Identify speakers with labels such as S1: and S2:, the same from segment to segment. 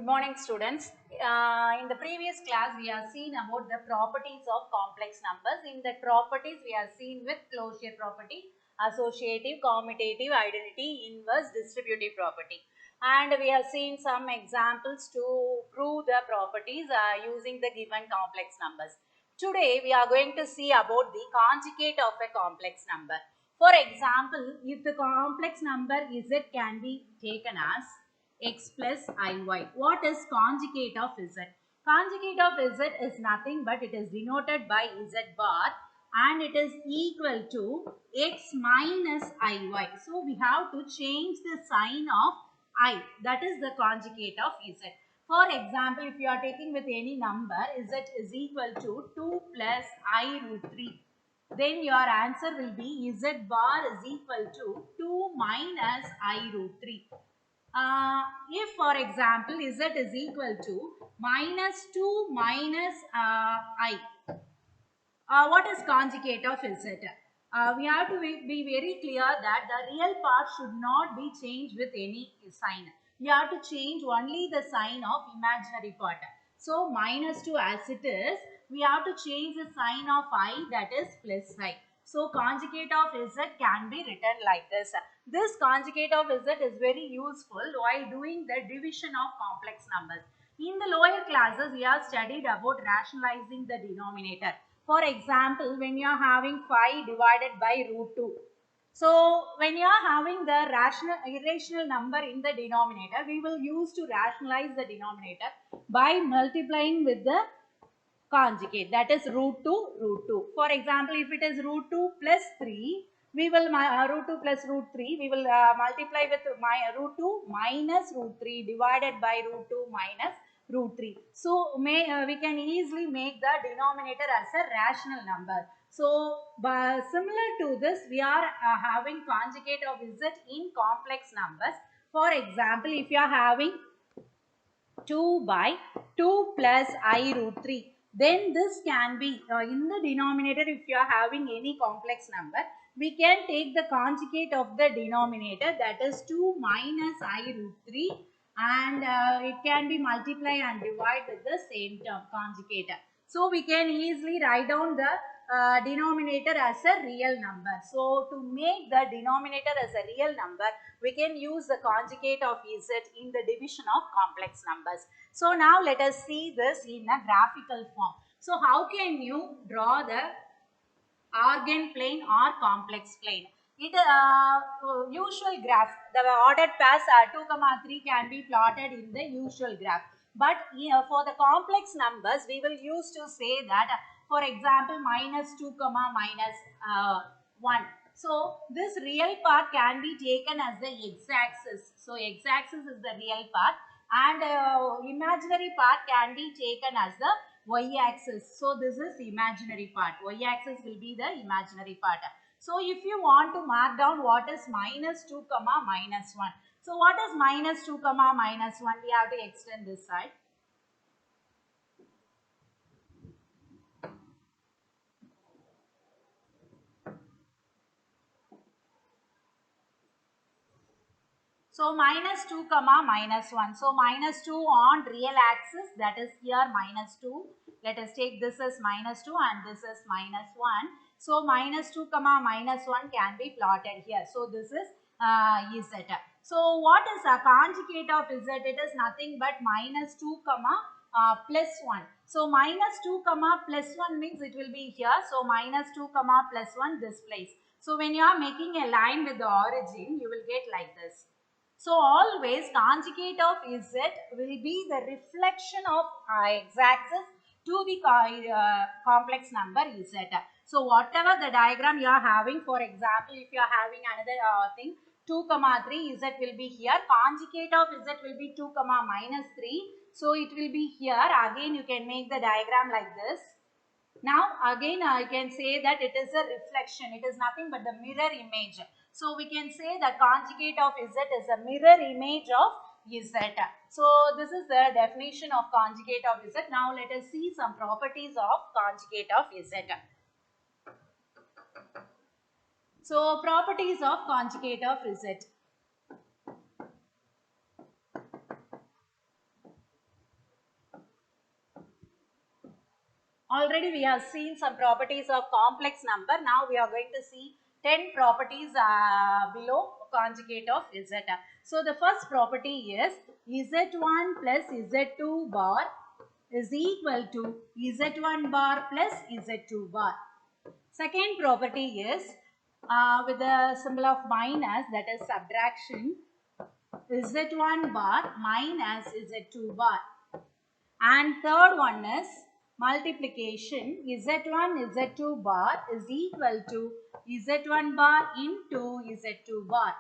S1: Good morning, students. In the previous class, we have seen about the properties of complex numbers. In the properties, we have seen with closure property, associative, commutative, identity, inverse, distributive property. And we have seen some examples to prove the properties using the given complex numbers. Today, we are going to see about the conjugate of a complex number. For example, if the complex number Z can be taken as x plus iy. What is conjugate of z? Conjugate of z is nothing but it is denoted by z bar and it is equal to x minus iy. So we have to change the sign of I. That is the conjugate of z. For example, if you are taking with any number, z is equal to 2 plus I root 3. Then your answer will be z bar is equal to 2 minus I root 3. If for example z is equal to minus 2 minus I, what is conjugate of z? We have to be very clear that the real part should not be changed with any sign. You have to change only the sign of imaginary part. So minus 2 as it is, we have to change the sign of I, that is plus I. So conjugate of z can be written like this. This conjugate of z is very useful while doing the division of complex numbers. In the lower classes, we have studied about rationalizing the denominator. For example, when you are having 5 divided by root 2. So, when you are having the irrational number in the denominator, we will use to rationalize the denominator by multiplying with the conjugate, that is root 2. For example, if it is root 2 plus 3, we will root 2 plus root 3, we will multiply with root 2 minus root 3 divided by root 2 minus root 3. So, we can easily make the denominator as a rational number. So, similar to this, we are having conjugate of z in complex numbers. For example, if you are having 2 by 2 plus I root 3. Then this can be in the denominator. If you are having any complex number, we can take the conjugate of the denominator, that is 2 minus I root 3, and it can be multiply and divide with the same term conjugate. So we can easily write down the denominator as a real number. So to make the denominator as a real number, we can use the conjugate of z in the division of complex numbers. So now let us see this in a graphical form. So how can you draw the organ plane or complex plane? It usual graph, the ordered pairs 2, 3 can be plotted in the usual graph. But for the complex numbers, we will use to say that, for example, minus 2, minus 1. So this real part can be taken as the x-axis. So x-axis is the real part, and imaginary part can be taken as the y-axis. So this is imaginary part. Y-axis will be the imaginary part. So if you want to mark down what is minus 2, minus 1. So what is minus 2, minus 1? We have to extend this side. So minus 2, minus 1. So minus 2 on real axis, that is here minus 2. Let us take this as minus 2 and this is minus 1. So minus 2, minus 1 can be plotted here. So this is z. So what is a conjugate of z? It is nothing but minus 2, plus 1. So minus 2, plus 1 means it will be here. So minus 2, plus 1 this place. So when you are making a line with the origin, you will get like this. So always conjugate of z will be the reflection of x-axis to the complex number z. So whatever the diagram you are having, for example, if you are having another thing, 2, 3, z will be here. Conjugate of z will be 2, minus 3. So it will be here. Again you can make the diagram like this. Now again I can say that it is a reflection. It is nothing but the mirror image. So we can say the conjugate of z is a mirror image of z. So this is the definition of conjugate of z. Now let us see some properties of conjugate of z. So properties of conjugate of z. Already we have seen some properties of complex number. Now we are going to see 10 properties below conjugate of Z. So the first property is Z1 plus Z2 bar is equal to Z1 bar plus Z2 bar. Second property is with the symbol of minus, that is subtraction, Z1 bar minus Z2 bar. And third one is multiplication, Z1 Z2 bar is equal to Z1 bar into Z2 bar.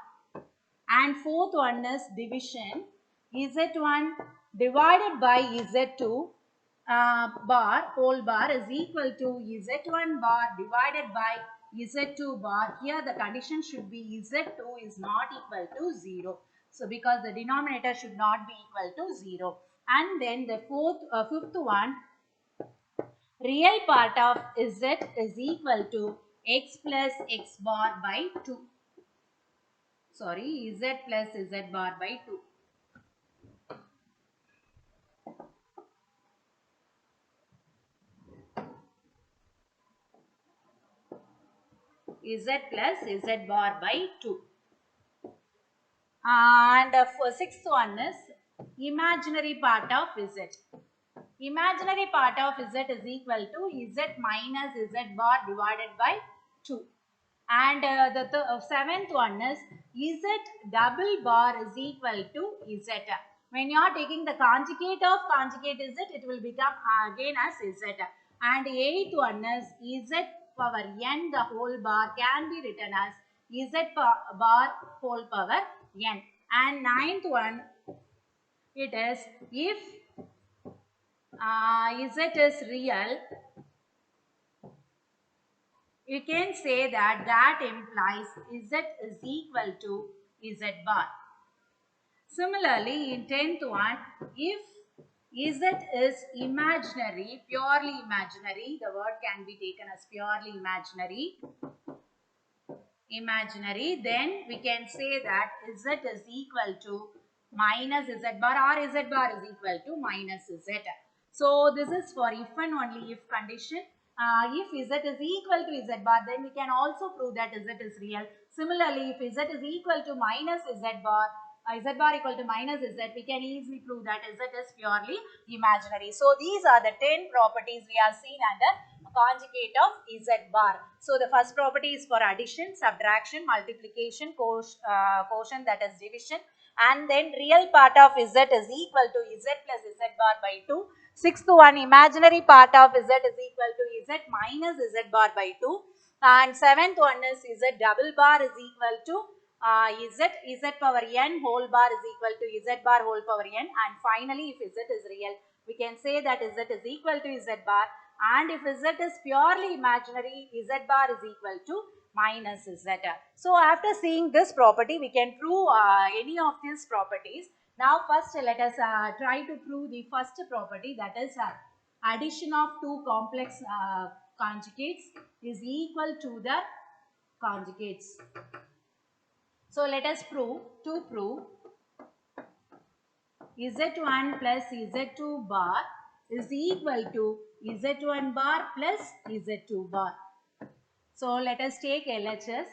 S1: And fourth one is division, Z1 divided by Z2 bar whole bar is equal to Z1 bar divided by Z2 bar. Here the condition should be Z2 is not equal to 0. So because the denominator should not be equal to 0. And then the fifth one, real part of Z is equal to x plus x bar by 2. Sorry, Z plus Z bar by 2. Z plus Z bar by 2. And sixth one is imaginary part of Z. Imaginary part of Z is equal to Z minus Z bar divided by 2. And the seventh one is Z double bar is equal to Z. When you are taking the conjugate of conjugate Z, it will become again as Z. And eighth one is Z power n the whole bar can be written as Z bar whole power n. And ninth one, it is if Z is real, you can say that implies Z is equal to Z bar. Similarly, in 10th one, if Z is imaginary, purely imaginary, the word can be taken as purely imaginary, then we can say that Z is equal to minus Z bar or Z bar is equal to minus Z. So this is for if and only if condition. If Z is equal to Z bar, then we can also prove that Z is real. Similarly, if Z is equal to minus Z bar equal to minus Z, we can easily prove that Z is purely imaginary. So these are the 10 properties we have seen under conjugate of Z bar. So the first property is for addition, subtraction, multiplication, quotient, that is division, and then real part of Z is equal to Z plus Z bar by 2. Sixth one, imaginary part of Z is equal to Z minus Z bar by 2. And seventh one is Z double bar is equal to Z power n whole bar is equal to Z bar whole power n. And finally, if Z is real, we can say that Z is equal to Z bar. And if Z is purely imaginary, Z bar is equal to minus Z. So after seeing this property, we can prove any of these properties. Now first let us try to prove the first property, that is addition of two complex conjugates is equal to the conjugates. So let us prove, to prove Z1 plus Z2 bar is equal to Z1 bar plus Z2 bar. So let us take LHS.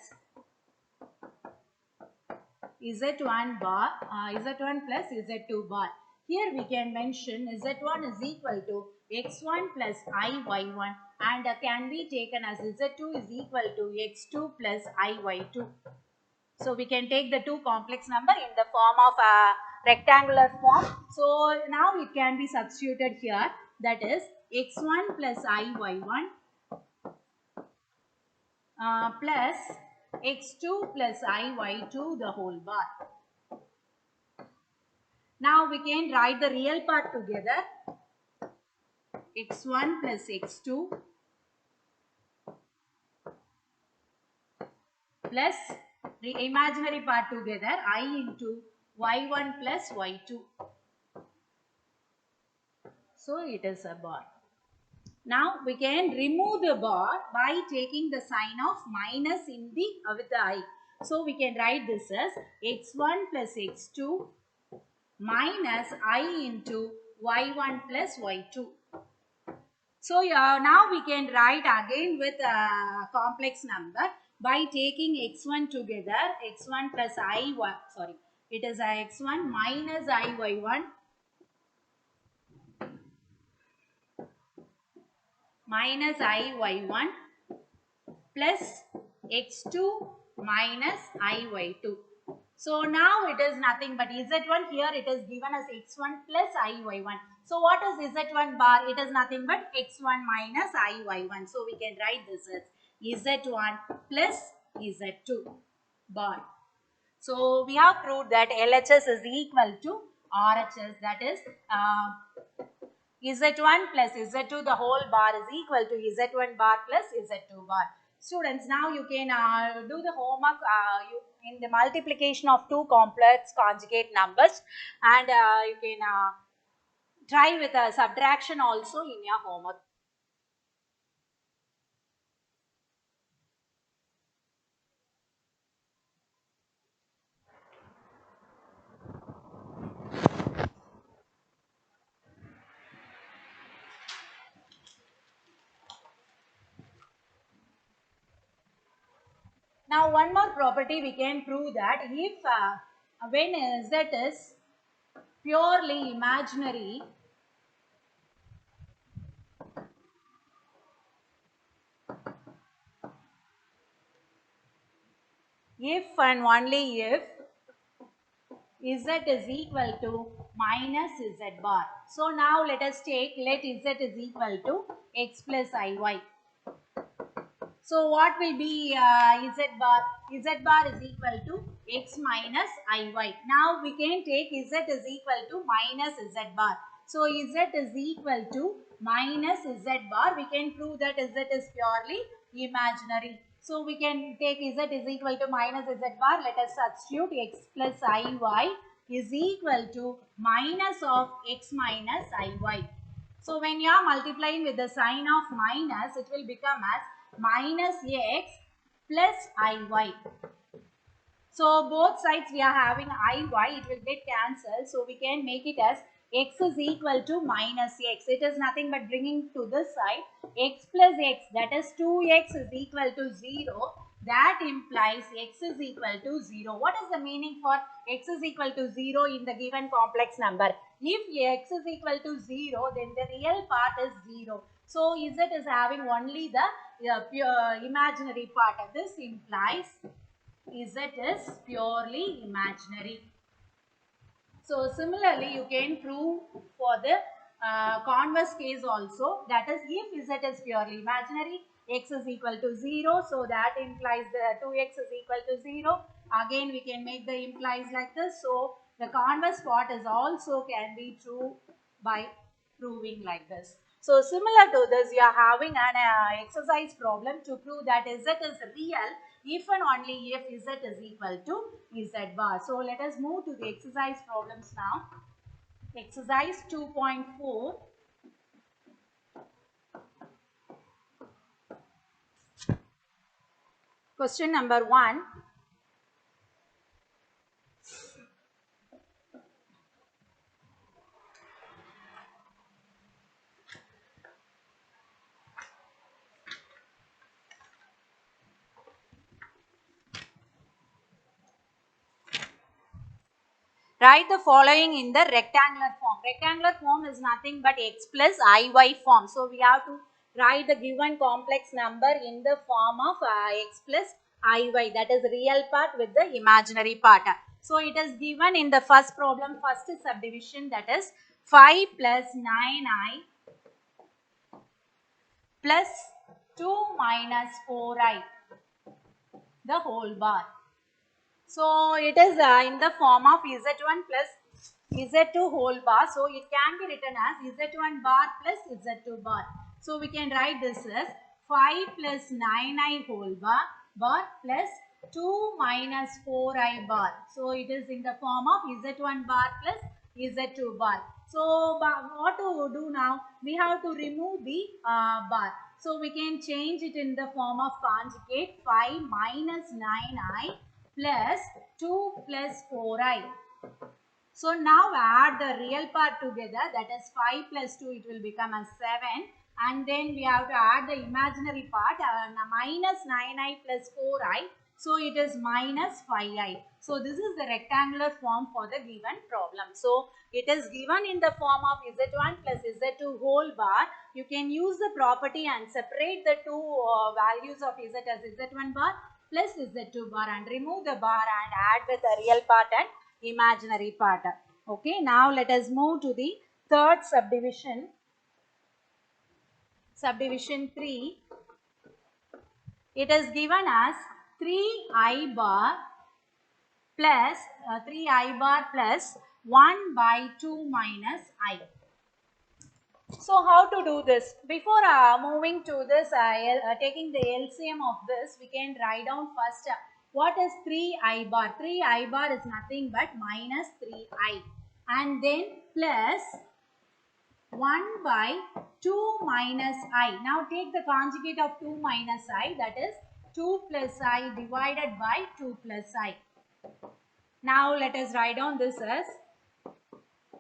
S1: Z1 bar, Z1 plus Z2 bar. Here we can mention Z1 is equal to X1 plus IY1 and can be taken as Z2 is equal to X2 plus IY2. So we can take the two complex number in the form of a rectangular form. So now it can be substituted here, that is X1 plus IY1 plus X2 plus IY2 the whole bar. Now we can write the real part together, X1 plus X2 plus the imaginary part together, I into Y1 plus Y2. So it is a bar. Now we can remove the bar by taking the sign of minus in the with the I. So we can write this as X1 plus X2 minus I into Y1 plus Y2. So now we can write again with a complex number by taking x1 together, x1 plus I1, sorry, it is x1 minus iy1 minus iy1 plus x2 minus iy2. So now it is nothing but z1, here it is given as x1 plus iy1. So what is z1 bar? It is nothing but x1 minus iy1. So we can write this as z1 plus z2 bar. So we have proved that LHS is equal to RHS, that is Z1 plus Z2 the whole bar is equal to Z1 bar plus Z2 bar. Students, now you can do the homework in the multiplication of two complex conjugate numbers, and you can try with a subtraction also in your homework. Now one more property we can prove that if when Z is purely imaginary, if and only if Z is equal to minus Z bar. So now let us take, let Z is equal to x plus iy. So what will be Z bar? Z bar is equal to x minus iy. Now we can take Z is equal to minus Z bar. So Z is equal to minus Z bar. We can prove that Z is purely imaginary. So we can take Z is equal to minus Z bar. Let us substitute x plus iy is equal to minus of x minus iy. So when you are multiplying with the sign of minus, it will become as minus x plus iy. So both sides we are having iy, it will get cancelled. So we can make it as x is equal to minus x. It is nothing but bringing to this side x plus x, that is 2x is equal to 0. That implies x is equal to 0. What is the meaning for x is equal to 0 in the given complex number? If x is equal to 0, then the real part is 0. So z is having only the pure imaginary part. This implies Z is purely imaginary. So similarly, you can prove for the converse case also, that is if Z is purely imaginary, x is equal to 0, so that implies the 2x is equal to 0. Again we can make the implies like this, so the converse part is also can be true by proving like this. So similar to this, you are having an exercise problem to prove that Z is real if and only if Z is equal to Z bar. So let us move to the exercise problems now. Exercise 2.4. Question number 1. Write the following in the rectangular form. Rectangular form is nothing but x plus iy form. So we have to write the given complex number in the form of x plus iy, that is real part with the imaginary part. So it is given in the first problem, first subdivision, that is 5 plus 9i plus 2 minus 4i, the whole bar. So it is in the form of Z1 plus Z2 whole bar. So it can be written as Z1 bar plus Z2 bar. So we can write this as 5 plus 9i whole bar plus 2 minus 4i bar. So it is in the form of Z1 bar plus Z2 bar. So what to do now? We have to remove the bar. So we can change it in the form of conjugate 5 minus 9i plus 2 plus 4i. So now add the real part together, that is 5 plus 2, it will become as 7, and then we have to add the imaginary part, minus 9i plus 4i, so it is minus 5i. So this is the rectangular form for the given problem. So it is given in the form of z1 plus z2 whole bar. You can use the property and separate the two values of z as z1 bar plus z2 bar and remove the bar and add with the real part and imaginary part. Okay, now let us move to the third subdivision. Subdivision 3, it is given as 3i bar plus 3i bar plus 1 by 2 minus I. So how to do this? Before moving to this, taking the LCM of this, we can write down first what is 3i bar. 3i bar is nothing but minus 3i and then plus 1 by 2 minus I. Now take the conjugate of 2 minus I, that is 2 plus I divided by 2 plus I. Now let us write down this as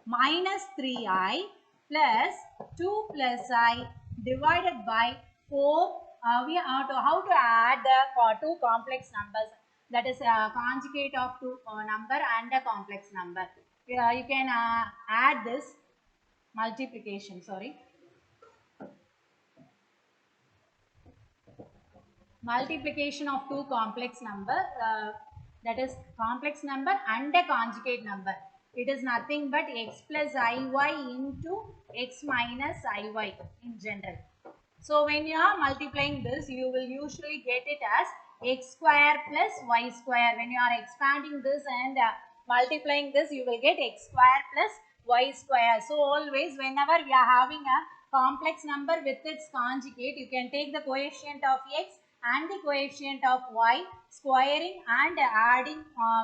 S1: minus 3I plus 2 plus I divided by 4. We have to how to add the two complex numbers, that is a conjugate of two number and a complex number. You can add this multiplication, multiplication of two complex number, that is complex number and a conjugate number. It is nothing but x plus iy into x minus iy in general. So when you are multiplying this, you will usually get it as x square plus y square. When you are expanding this and multiplying this, you will get x square plus y square. So always whenever we are having a complex number with its conjugate, you can take the coefficient of x and the coefficient of y, squaring and adding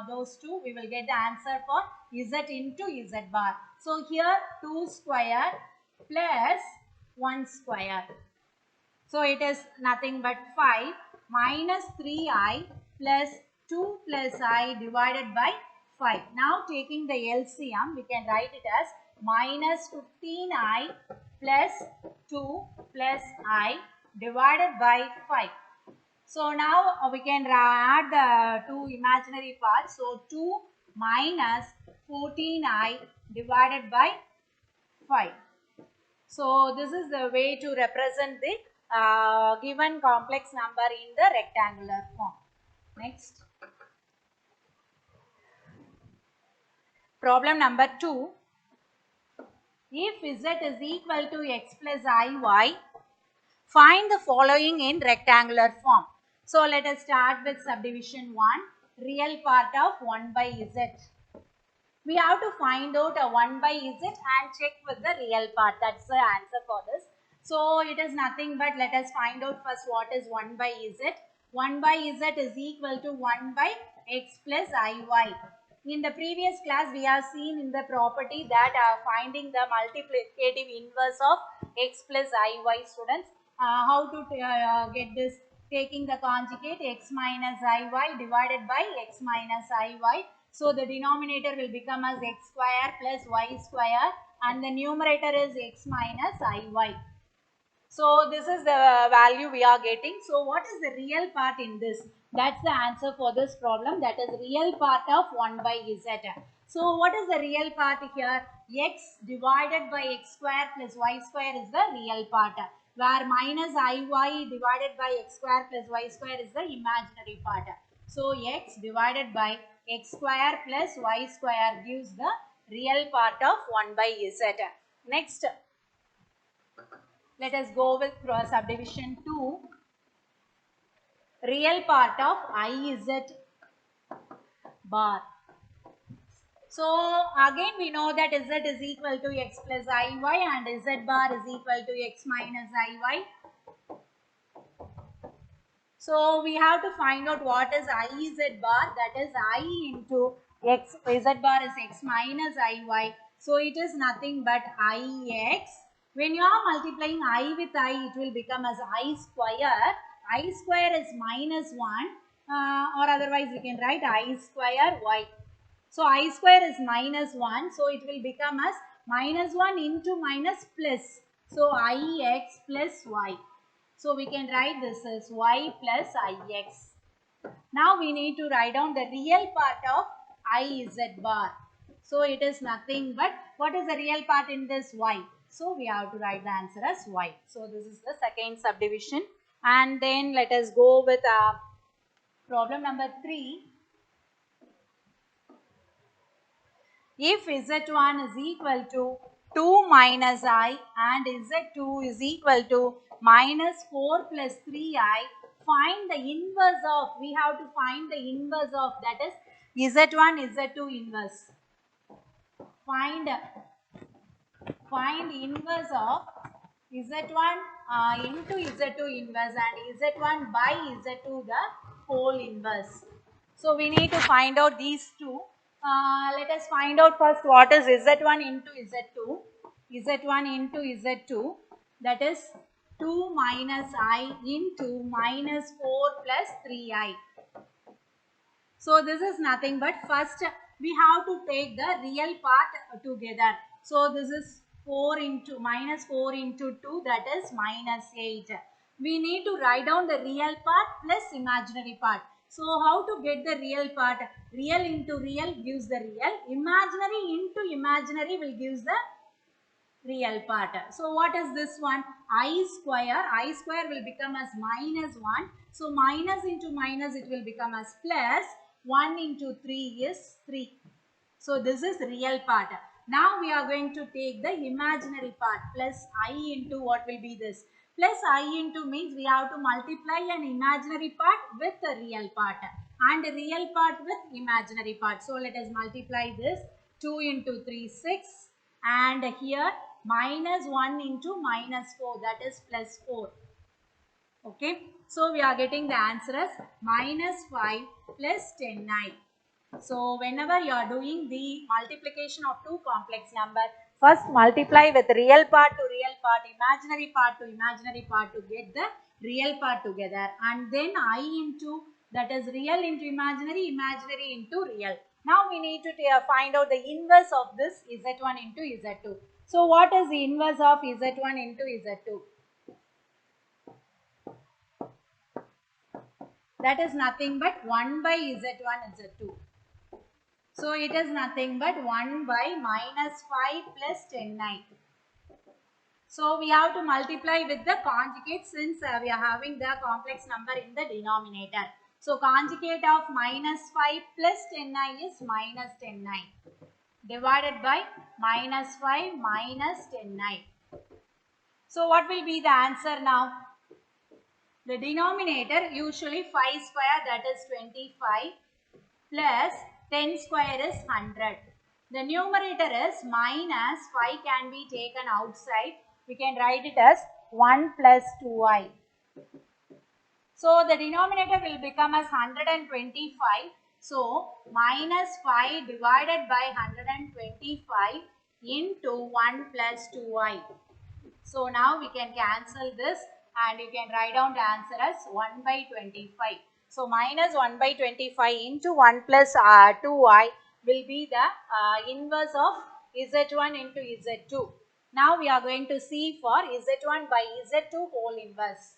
S1: those two, we will get the answer for z into z bar. So here 2 square plus 1 square. So it is nothing but 5 minus 3i plus 2 plus I divided by 5. Now taking the LCM, we can write it as minus 15i plus 2 plus I divided by 5. So now we can add the two imaginary parts. So 2 minus 14i divided by 5. So this is the way to represent the given complex number in the rectangular form. Next. Problem number 2. If z is equal to x plus iy, find the following in rectangular form. So let us start with subdivision 1, real part of 1 by z. We have to find out a 1 by z and check with the real part. That's the answer for this. So it is nothing but let us find out first what is 1 by z. 1 by z is equal to 1 by x plus iy. In the previous class, we have seen in the property that finding the multiplicative inverse of x plus iy, students. How to get this? Taking the conjugate x minus iy divided by x minus iy. So the denominator will become as x square plus y square and the numerator is x minus iy. So this is the value we are getting. So what is the real part in this? That's the answer for this problem. That is real part of 1 by z. So what is the real part here? X divided by x square plus y square is the real part, where minus iy divided by x square plus y square is the imaginary part. So x divided by x square plus y square gives the real part of 1 by z. Next, let us go with subdivision 2, real part of iz bar. So again we know that z is equal to x plus iy and z bar is equal to x minus iy. So we have to find out what is iz bar, that is I into x, z bar is x minus iy. So it is nothing but ix. When you are multiplying I with I, it will become as I square. I square is minus 1 or otherwise we can write I square y. So I square is minus 1. So it will become as minus 1 into minus plus. So ix plus y. So we can write this as y plus ix. Now we need to write down the real part of iz bar. So it is nothing but what is the real part in this y? So we have to write the answer as y. So this is the second subdivision. And then let us go with problem number 3. If z1 is equal to 2 minus I and z2 is equal to minus 4 plus 3I, find the inverse of, we have to find the inverse of, that is z1, z2 inverse. Find inverse of z1 into z2 inverse and z1 by z2 the whole inverse. So we need to find out these two. Let us find out first what is z1 into z2. z1 into z2, that is 2 minus I into minus 4 plus 3I. So this is nothing but first we have to take the real part together. So this is 4 into minus 4 into 2, that is minus 8. We need to write down the real part plus imaginary part. So how to get the real part? Real into real gives the real. Imaginary into imaginary will gives the real part. So what is this one? I square will become as minus 1. So minus into minus it will become as plus. 1 into 3 is 3. So this is real part. Now we are going to take the imaginary part. Plus I into what will be this? Plus I into means we have to multiply an imaginary part with the real part. And real part with imaginary part. So let us multiply this. 2 into 3, 6. And here minus 1 into minus 4, that is plus 4. Okay. So we are getting the answer as minus 5 plus 10i. So whenever you are doing the multiplication of two complex number, first multiply with real part to real part, imaginary part to imaginary part to get the real part together, and then I into, that is real into imaginary, imaginary into real. Now we need to find out the inverse of this z1 into z2. So what is the inverse of z1 into z2? That is nothing but 1 by z1 z2. So it is nothing but 1 by minus 5 plus 10i. So we have to multiply with the conjugate since we are having the complex number in the denominator. So conjugate of minus 5 plus 10i is minus 10i divided by minus 5 minus 10i. So what will be the answer now? The denominator usually 5 square, that is 25, plus 10 square is 100. The numerator is minus 5 can be taken outside. We can write it as 1 plus 2i. So the denominator will become as 125. So minus 5 divided by 125 into 1 plus 2i. So now we can cancel this and you can write down the answer as 1 by 25. So minus 1 by 25 into 1 plus 2i will be the inverse of z1 into z2. Now we are going to see for z1 by z2 whole inverse.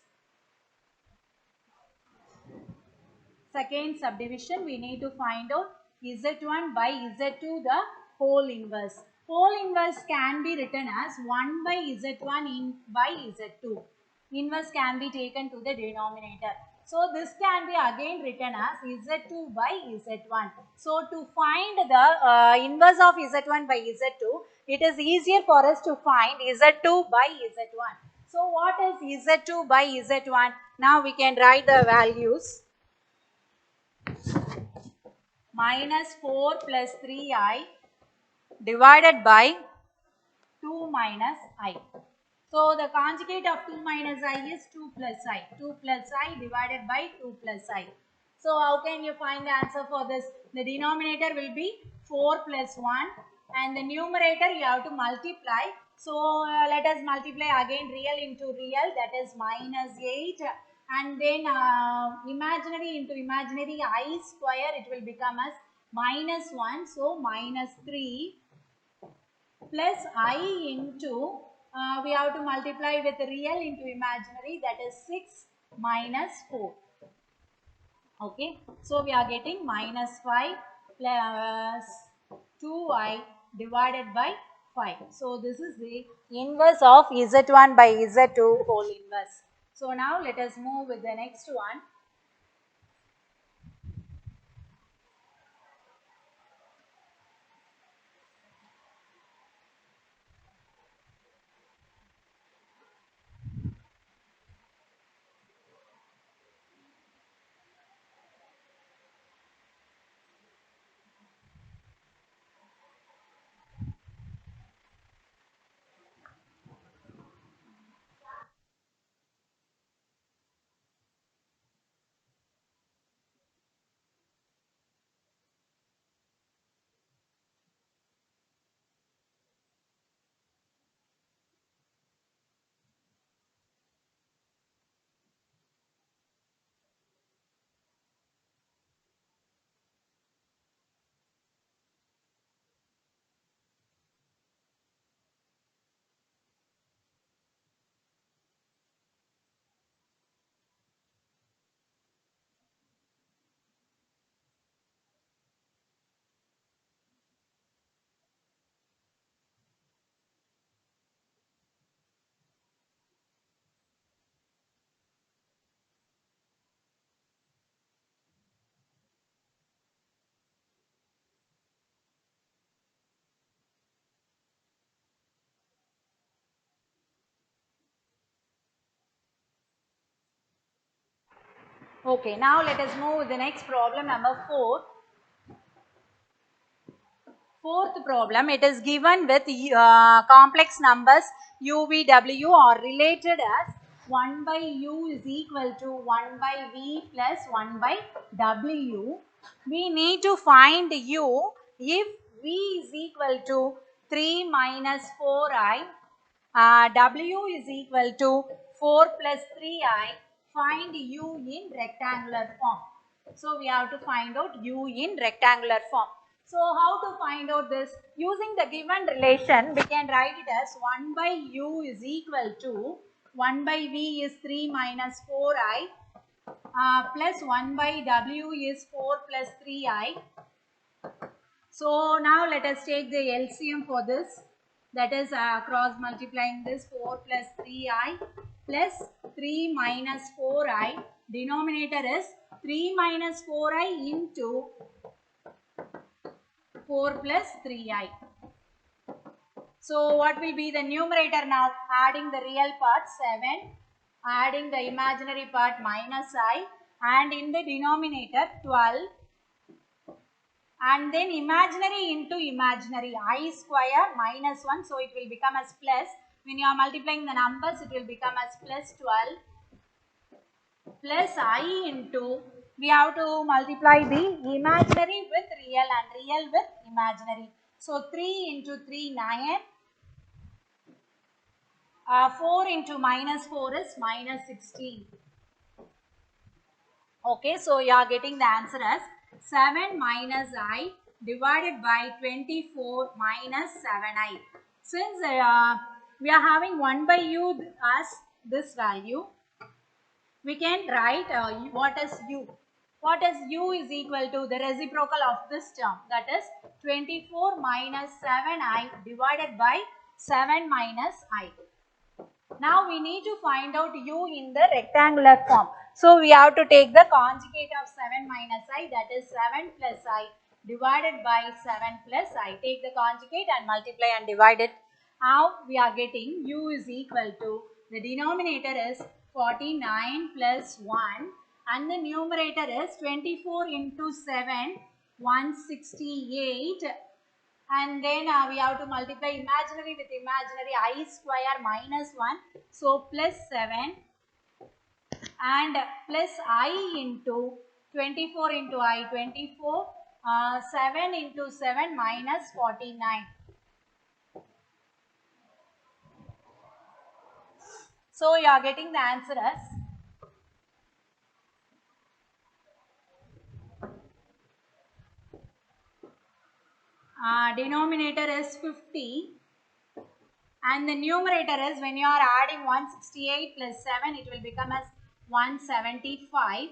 S1: Second subdivision, we need to find out z1 by z2 the whole inverse. Whole inverse can be written as 1 by z1 by z2. Inverse can be taken to the denominator. So this can be again written as z2 by z1. So to find the inverse of z1 by z2, it is easier for us to find z2 by z1. So what is z2 by z1? Now we can write the values. Minus 4 plus 3i divided by 2 minus i. So the conjugate of 2 minus i is 2 plus i. 2 plus i divided by 2 plus i. So how can you find the answer for this? The denominator will be 4 plus 1 and the numerator you have to multiply. So let us multiply again real into real, that is minus 8, and then imaginary into imaginary, I square, it will become as minus 1, so minus 3 plus I into we have to multiply with real into imaginary, that is 6 minus 4. Okay, so we are getting minus 5 plus 2y divided by 5. So this is the inverse of z1 by z2 whole inverse. So now let us move with the next one. Okay, now let us move with the next problem, number 4. Fourth problem, it is given with complex numbers u, v, w are related as 1 by u is equal to 1 by v plus 1 by w. We need to find u if v is equal to 3 minus 4i, w is equal to 4 plus 3i. Find u in rectangular form. So we have to find out u in rectangular form. So how to find out this? Using the given relation, we can write it as 1 by u is equal to 1 by v is 3 minus 4i plus 1 by w is 4 plus 3i. So now let us take the LCM for this. That is cross multiplying this 4 plus 3i plus 3 minus 4i. Denominator is 3 minus 4i into 4 plus 3i. So what will be the numerator now? Adding the real part 7, adding the imaginary part minus I, and in the denominator 12, and then imaginary into imaginary, I square minus 1, so it will become as plus. When you are multiplying the numbers, it will become as plus 12 plus I into, we have to multiply the imaginary with real and real with imaginary. So 3 into 3, 9. 4 into minus 4 is minus 16. Okay, so you are getting the answer as 7 minus I divided by 24 minus 7i. Since we are having 1 by u as this value, we can write what is u. What is u is equal to the reciprocal of this term, that is 24 minus 7i divided by 7 minus I. Now we need to find out u in the rectangular form. So we have to take the conjugate of 7 minus I, that is 7 plus I divided by 7 plus I. Take the conjugate and multiply and divide it. Now we are getting u is equal to, the denominator is 49 plus 1 and the numerator is 24 into 7, 168. And then we have to multiply imaginary with imaginary, I square minus 1, so plus 7 and plus I into 24 into I, 24, 7 into 7 minus 49. So you are getting the answer as denominator is 50 And the numerator is, when you are adding 168 plus 7, it will become as 175.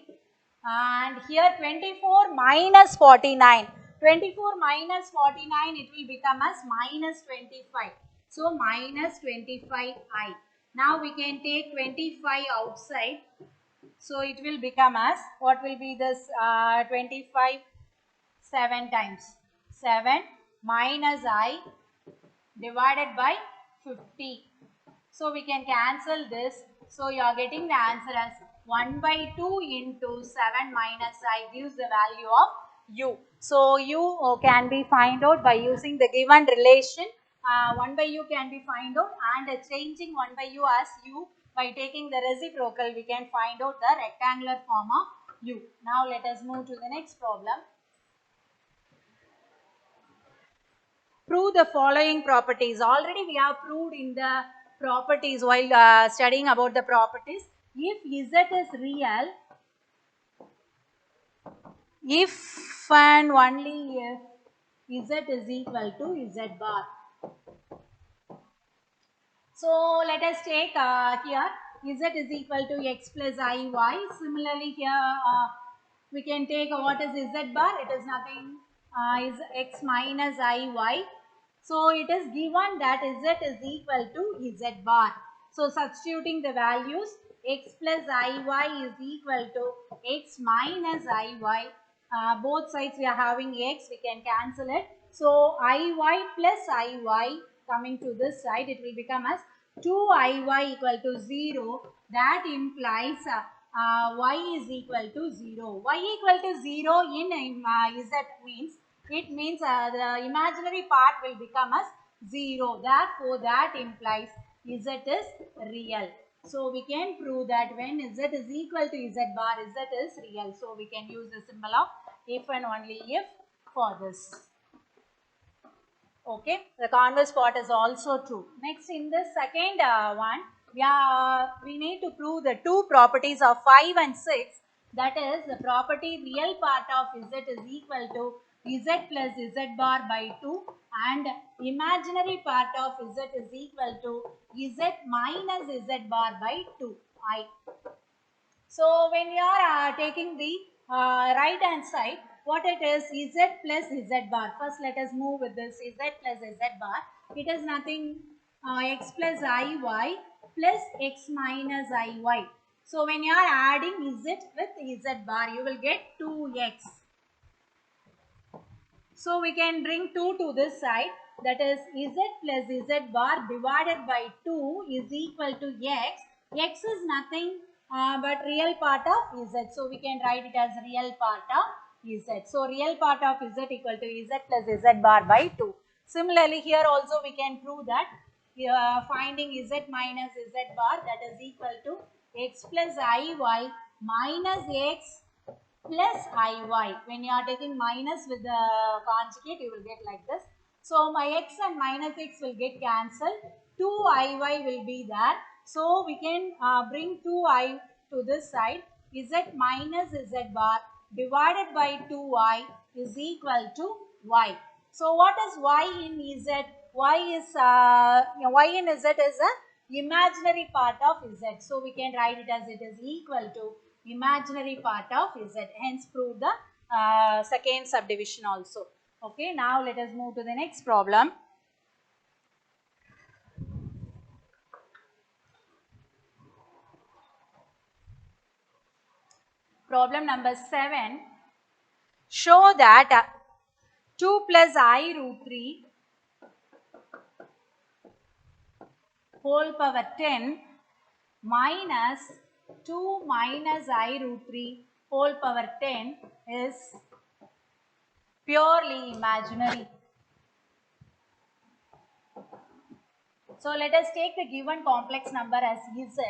S1: And here 24 minus 49. 24 minus 49, it will become as minus 25. So minus 25i. Now we can take 25 outside. So it will become as, what will be this 25? 7 times. 7 minus I divided by 50. So we can cancel this. So you are getting the answer as 1 by 2 into 7 minus I gives the value of u. So u can be find out by using the given relation. 1 by u can be find out, and changing 1 by u as u by taking the reciprocal, we can find out the rectangular form of u. Now let us move to the next problem. Prove the following properties. Already we have proved in the properties while studying about the properties. If z is real, if and only if z is equal to z bar. So let us take here z is equal to x plus iy. Similarly here we can take what is z bar. It is nothing, is x minus iy. So it is given that z is equal to z bar. So substituting the values, x plus iy is equal to x minus iy. Both sides we are having x, we can cancel it. So iy plus iy, coming to this side, it will become as 2iy equal to 0. That implies y is equal to 0. Y equal to 0 in z means, it means the imaginary part will become as 0. Therefore, that implies z is real. So we can prove that when z is equal to z bar, z is real. So we can use the symbol of if and only if for this. Okay, the converse part is also true. Next, in the second one, we need to prove the two properties of 5 and 6. That is, the property real part of z is equal to z plus z bar by 2, and imaginary part of z is equal to z minus z bar by 2i. So when you are taking the right hand side, what it is z plus z bar. First let us move with this z plus z bar. It is nothing, x plus iy plus x minus iy. So when you are adding z with z bar, you will get 2x. So we can bring 2 to this side. That is z plus z bar divided by 2 is equal to x. X is nothing but real part of z. So we can write it as real part of z. So real part of z equal to z plus z bar by 2. Similarly, here also we can prove that finding z minus z bar, that is equal to x plus iy minus x plus iy. When you are taking minus with the conjugate, you will get like this. So my x and minus x will get cancelled. 2iy will be there. So we can bring 2i to this side. Z minus z bar divided by 2i is equal to y. So what is y in z? Y is y in z is a imaginary part of z. So we can write it as it is equal to imaginary part of z. Hence prove the second subdivision also. Okay, now let us move to the next problem. Problem number 7. Show that 2 plus I root 3 whole power 10 minus 2 minus I root 3 whole power 10 is purely imaginary. So let us take the given complex number as z.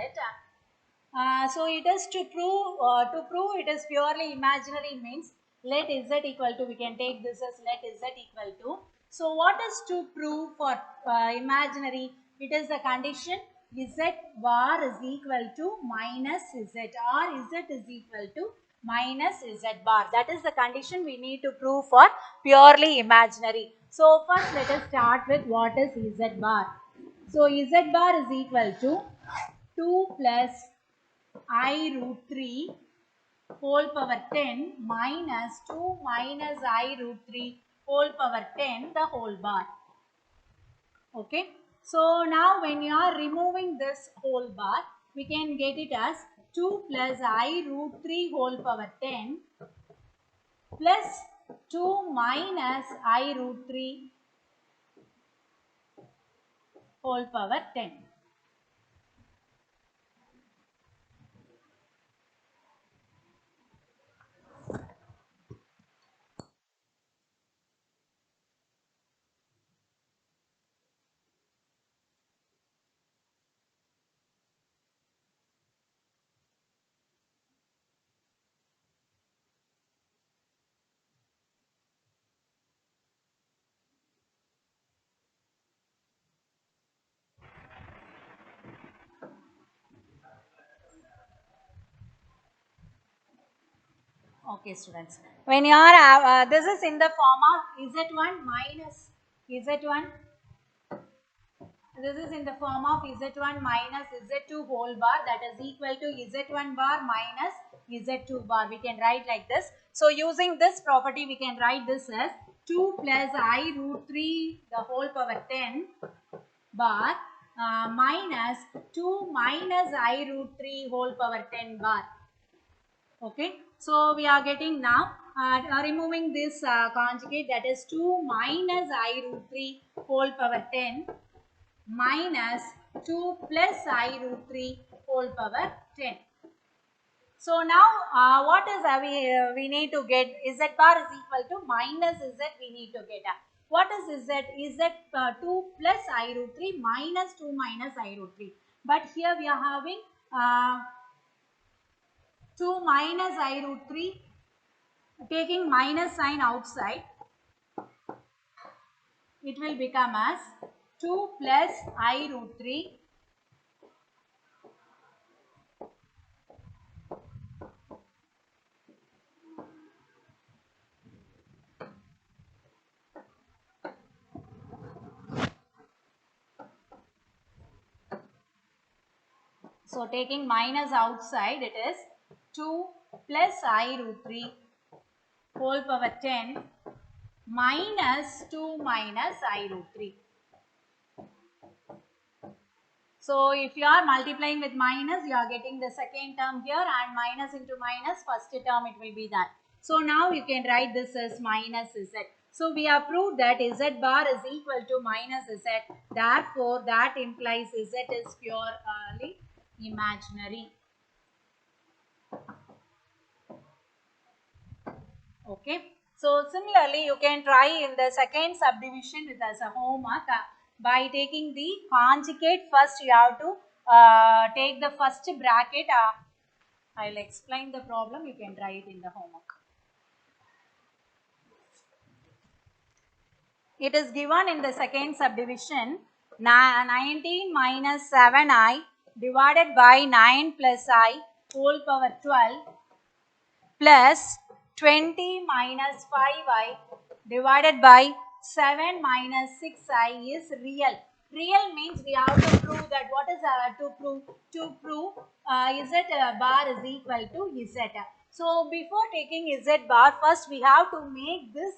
S1: So it is to prove it is purely imaginary means let z equal to, we can take this as let z equal to. So what is to prove for imaginary? It is the condition z bar is equal to minus z, or z is equal to minus z bar. That is the condition we need to prove for purely imaginary. So first let us start with what is z bar. So z bar is equal to 2 plus I root 3 whole power 10 minus 2 minus I root 3 whole power 10 the whole bar. Okay. So now when you are removing this whole bar, we can get it as 2 plus I root 3 whole power 10 plus 2 minus I root 3 whole power 10. Okay, students. When you are, this is in the form of Z1 minus Z1. This is in the form of Z1 minus Z2 whole bar, that is equal to Z1 bar minus Z2 bar. We can write like this. So using this property, we can write this as 2 plus I root 3 the whole power 10 bar minus 2 minus I root 3 whole power 10 bar. Okay, so we are getting now removing this conjugate, that is 2 minus I root 3 whole power 10 minus 2 plus I root 3 whole power 10. So now what is we need to get? Z bar is equal to minus Z we need to get. What is Z? Z 2 plus I root 3 minus 2 minus I root 3. But here we are having 2 minus I root 3, taking minus sign outside, it will become as 2 plus I root 3 so taking minus outside, it is 2 plus I root 3 whole power 10 minus 2 minus I root 3. So if you are multiplying with minus, you are getting the second term here, and minus into minus, first term it will be that. So now you can write this as minus Z. So we have proved that Z bar is equal to minus Z. Therefore, that implies Z is purely imaginary. Okay. So similarly, you can try in the second subdivision with as a homework by taking the conjugate. First, you have to take the first bracket. I will explain the problem. You can try it in the homework. It is given in the second subdivision, 19 minus 7i divided by 9 plus I whole power 12 plus 20 minus 5i divided by 7 minus 6i is real. Real means we have to prove that what is to prove? To prove Z bar is equal to Z. So before taking Z bar, first we have to make this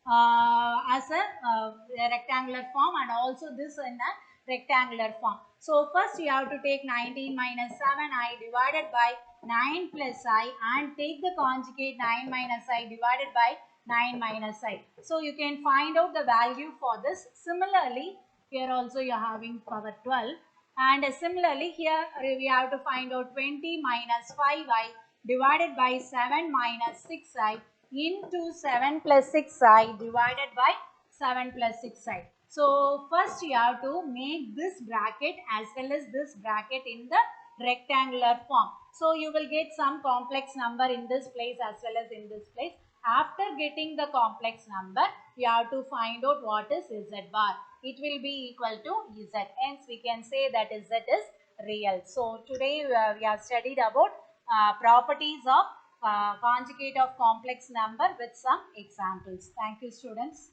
S1: as a rectangular form, and also this in a rectangular form. So first you have to take 19 minus 7i divided by 9 plus I and take the conjugate 9 minus I divided by 9 minus I. So you can find out the value for this. Similarly, here also you are having power 12, and similarly here we have to find out 20 minus 5i divided by 7 minus 6i into 7 plus 6i divided by 7 plus 6i. So first you have to make this bracket as well as this bracket in the rectangular form. So you will get some complex number in this place as well as in this place. After getting the complex number, you have to find out what is Z bar. It will be equal to Z. Hence we can say that Z is real. So today we have studied about properties of conjugate of complex number with some examples. Thank you, students.